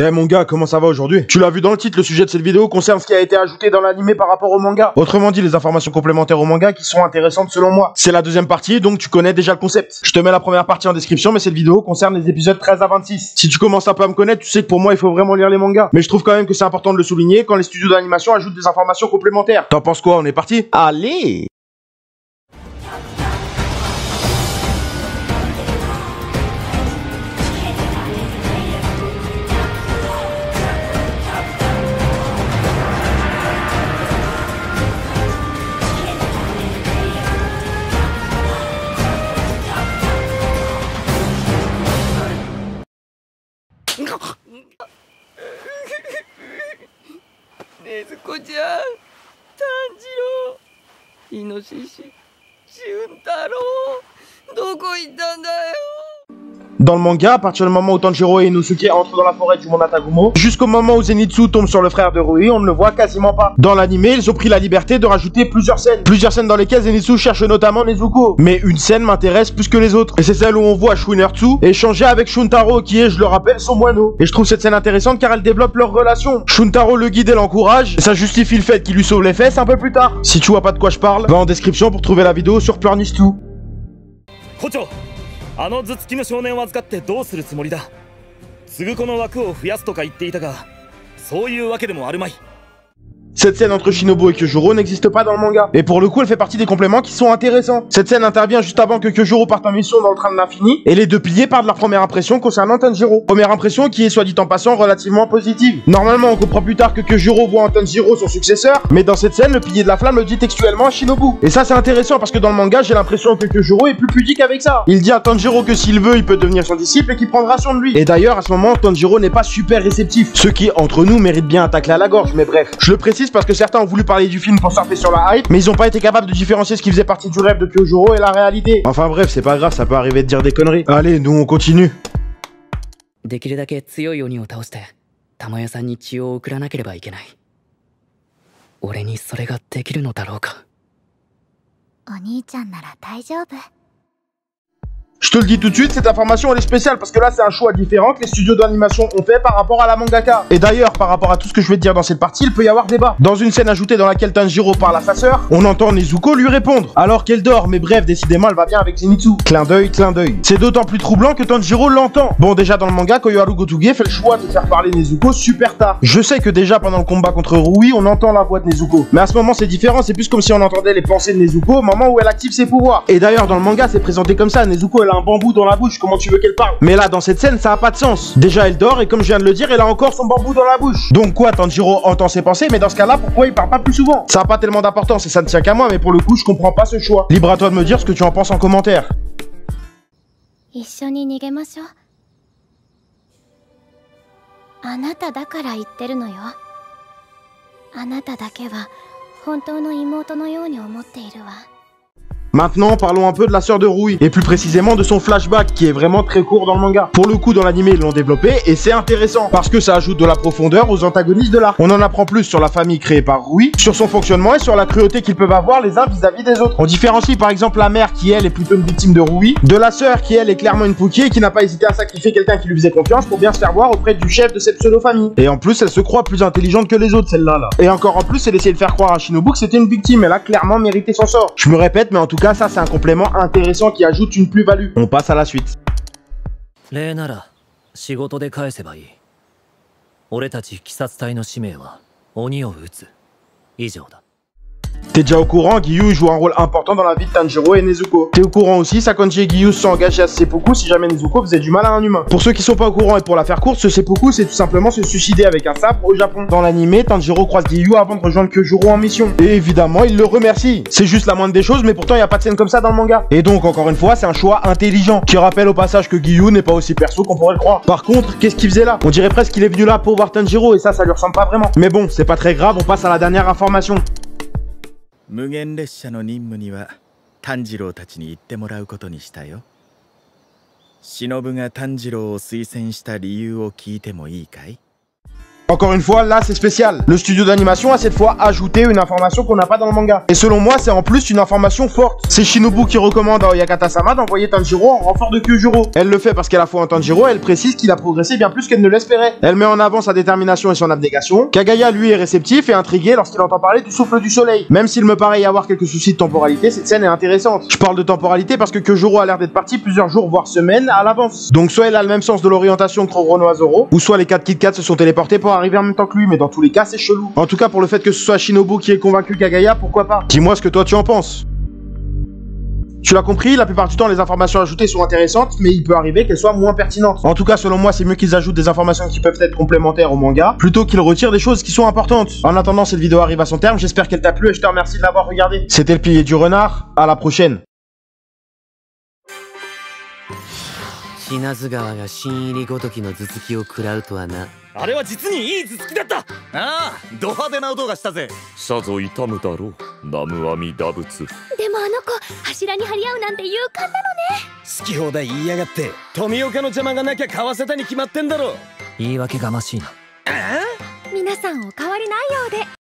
Eh mon gars, comment ça va aujourd'hui? Tu l'as vu dans le titre, le sujet de cette vidéo concerne ce qui a été ajouté dans l'animé par rapport au manga. Autrement dit, les informations complémentaires au manga qui sont intéressantes selon moi. C'est la deuxième partie, donc tu connais déjà le concept. Je te mets la première partie en description, mais cette vidéo concerne les épisodes 13 à 26. Si tu commences un peu à me connaître, tu sais que pour moi, il faut vraiment lire les mangas. Mais je trouve quand même que c'est important de le souligner quand les studios d'animation ajoutent des informations complémentaires. T'en penses quoi? On est parti? Allez! Dans le manga, à partir du moment où Tanjiro et Inosuke entrent dans la forêt du mont Natagumo, jusqu'au moment où Zenitsu tombe sur le frère de Rui, on ne le voit quasiment pas. Dans l'animé, ils ont pris la liberté de rajouter plusieurs scènes dans lesquelles Zenitsu cherche notamment Nezuko. Mais une scène m'intéresse plus que les autres, et c'est celle où on voit Shuinertsu échanger avec Shuntaro, qui est, je le rappelle, son moineau. Et je trouve cette scène intéressante car elle développe leur relation. Shuntaro le guide et l'encourage, et ça justifie le fait qu'il lui sauve les fesses un peu plus tard. Si tu vois pas de quoi je parle, va en description pour trouver la vidéo sur Purnish2. あの頭突きの少年を預かってどうするつもりだ。継子の枠を増やすとか言っていたが、そういうわけでもあるまい。 Cette scène entre Shinobu et Kyojuro n'existe pas dans le manga. Et pour le coup, elle fait partie des compléments qui sont intéressants. Cette scène intervient juste avant que Kyojuro parte en mission dans le train de l'infini, et les deux piliers partent de leur première impression concernant Tanjiro. Première impression qui est, soit dit en passant, relativement positive. Normalement, on comprend plus tard que Kyojuro voit en Tanjiro son successeur, mais dans cette scène, le pilier de la flamme le dit textuellement à Shinobu. Et ça, c'est intéressant parce que dans le manga, j'ai l'impression que Kyojuro est plus pudique avec ça. Il dit à Tanjiro que s'il veut, il peut devenir son disciple et qu'il prendra soin de lui. Et d'ailleurs, à ce moment, Tanjiro n'est pas super réceptif. Ce qui, entre nous, mérite bien un tacle à la gorge, mais bref. Je le précise parce que certains ont voulu parler du film pour surfer sur la hype, mais ils ont pas été capables de différencier ce qui faisait partie du rêve de Kyojuro et la réalité. Enfin bref, c'est pas grave, ça peut arriver de dire des conneries. Allez, nous on continue. できるだけ強い鬼を倒して玉屋さんに血を送らなければいけない。俺にそれができるのだろうか。お兄ちゃんなら大丈夫。 Je te le dis tout de suite, cette information elle est spéciale parce que là c'est un choix différent que les studios d'animation ont fait par rapport à la mangaka. Et d'ailleurs, par rapport à tout ce que je vais te dire dans cette partie, il peut y avoir débat. Dans une scène ajoutée dans laquelle Tanjiro parle à sa sœur, on entend Nezuko lui répondre alors qu'elle dort, mais bref, décidément elle va bien avec Zenitsu. Clin d'œil, clin d'œil. C'est d'autant plus troublant que Tanjiro l'entend. Bon, déjà dans le manga, Koyoharu Gotoge fait le choix de faire parler Nezuko super tard. Je sais que déjà pendant le combat contre Rui, on entend la voix de Nezuko. Mais à ce moment c'est différent, c'est plus comme si on entendait les pensées de Nezuko au moment où elle active ses pouvoirs. Et d'ailleurs dans le manga c'est présenté comme ça, Nezuko elle a un bambou dans la bouche. Comment tu veux qu'elle parle? Mais là dans cette scène ça a pas de sens. Déjà elle dort et comme je viens de le dire elle a encore son bambou dans la bouche. Donc quoi, Tanjiro entend ses pensées, mais dans ce cas là pourquoi il parle pas plus souvent? Ça a pas tellement d'importance et ça ne tient qu'à moi, mais pour le coup je comprends pas ce choix. Libre à toi de me dire ce que tu en penses en commentaire. 一緒に逃げましょう。あなただから言ってるのよ。あなただけは本当の妹のように思っているわ。 Maintenant, parlons un peu de la sœur de Rui, et plus précisément de son flashback, qui est vraiment très court dans le manga. Pour le coup, dans l'anime, ils l'ont développé, et c'est intéressant, parce que ça ajoute de la profondeur aux antagonistes de l'arc. On en apprend plus sur la famille créée par Rui, sur son fonctionnement et sur la cruauté qu'ils peuvent avoir les uns vis-à-vis des autres. On différencie par exemple la mère, qui elle est plutôt une victime de Rui, de la sœur, qui elle est clairement une Pookie, et qui n'a pas hésité à sacrifier quelqu'un qui lui faisait confiance pour bien se faire voir auprès du chef de cette pseudo-famille. Et en plus, elle se croit plus intelligente que les autres, celle-là, là. Et encore en plus, elle essayait de faire croire à Shinobu que c'était une victime, elle a clairement mérité son sort. Je me répète, mais en tout cas, ça c'est un complément intéressant qui ajoute une plus-value. On passe à la suite. 礼なら仕事で返せばいい。俺たち鬼殺隊の使命は鬼を撃つ。以上だ。 T'es déjà au courant, Giyu joue un rôle important dans la vie de Tanjiro et Nezuko. T'es au courant aussi, Sakonji et Giyu se sont engagés à ce seppuku si jamais Nezuko faisait du mal à un humain. Pour ceux qui sont pas au courant et pour la faire courte, ce seppuku c'est tout simplement se suicider avec un sabre au Japon. Dans l'anime, Tanjiro croise Giyu avant de rejoindre Kyojuro en mission. Et évidemment, il le remercie. C'est juste la moindre des choses, mais pourtant il y a pas de scène comme ça dans le manga. Et donc encore une fois, c'est un choix intelligent qui rappelle au passage que Giyu n'est pas aussi perso qu'on pourrait le croire. Par contre, qu'est-ce qu'il faisait là? On dirait presque qu'il est venu là pour voir Tanjiro et ça lui ressemble pas vraiment. Mais bon, c'est pas très grave, on passe à la dernière information. 無限列車の任務には炭治郎たちに行ってもらうことにしたよ。忍が炭治郎を推薦した理由を聞いてもいいかい？ Encore une fois, là c'est spécial. Le studio d'animation a cette fois ajouté une information qu'on n'a pas dans le manga. Et selon moi, c'est en plus une information forte. C'est Shinobu qui recommande à Oyakata-sama d'envoyer Tanjiro en renfort de Kyojuro. Elle le fait parce qu'à la fois en Tanjiro, elle précise qu'il a progressé bien plus qu'elle ne l'espérait. Elle met en avant sa détermination et son abnégation. Kagaya, lui, est réceptif et intrigué lorsqu'il entend parler du souffle du soleil. Même s'il me paraît y avoir quelques soucis de temporalité, cette scène est intéressante. Je parle de temporalité parce que Kyojuro a l'air d'être parti plusieurs jours voire semaines à l'avance. Donc soit elle a le même sens de l'orientation que Roronoa Zoro, ou soit les 4 Kit Kat se sont téléportés pour arriver en même temps que lui, mais dans tous les cas c'est chelou. En tout cas pour le fait que ce soit Shinobu qui ait convaincu Kagaya, pourquoi pas. Dis-moi ce que toi tu en penses. Tu l'as compris, la plupart du temps les informations ajoutées sont intéressantes, mais il peut arriver qu'elles soient moins pertinentes. En tout cas selon moi c'est mieux qu'ils ajoutent des informations qui peuvent être complémentaires au manga, plutôt qu'ils retirent des choses qui sont importantes. En attendant, cette vidéo arrive à son terme, j'espère qu'elle t'a plu et je te remercie de l'avoir regardé. C'était le pilier du renard, à la prochaine. 品津川が新入りごときの頭突きを食らうとはな。あれは実にいい頭突きだった。ああ、ド派手な音がしたぜ。さぞ痛むだろう、南無阿弥陀仏。でもあの子柱に張り合うなんて勇敢なのね。好き放題言いやがって富岡の邪魔がなきゃ買わせたに決まってんだろ。言い訳がましいな。皆さんお変わりないようで。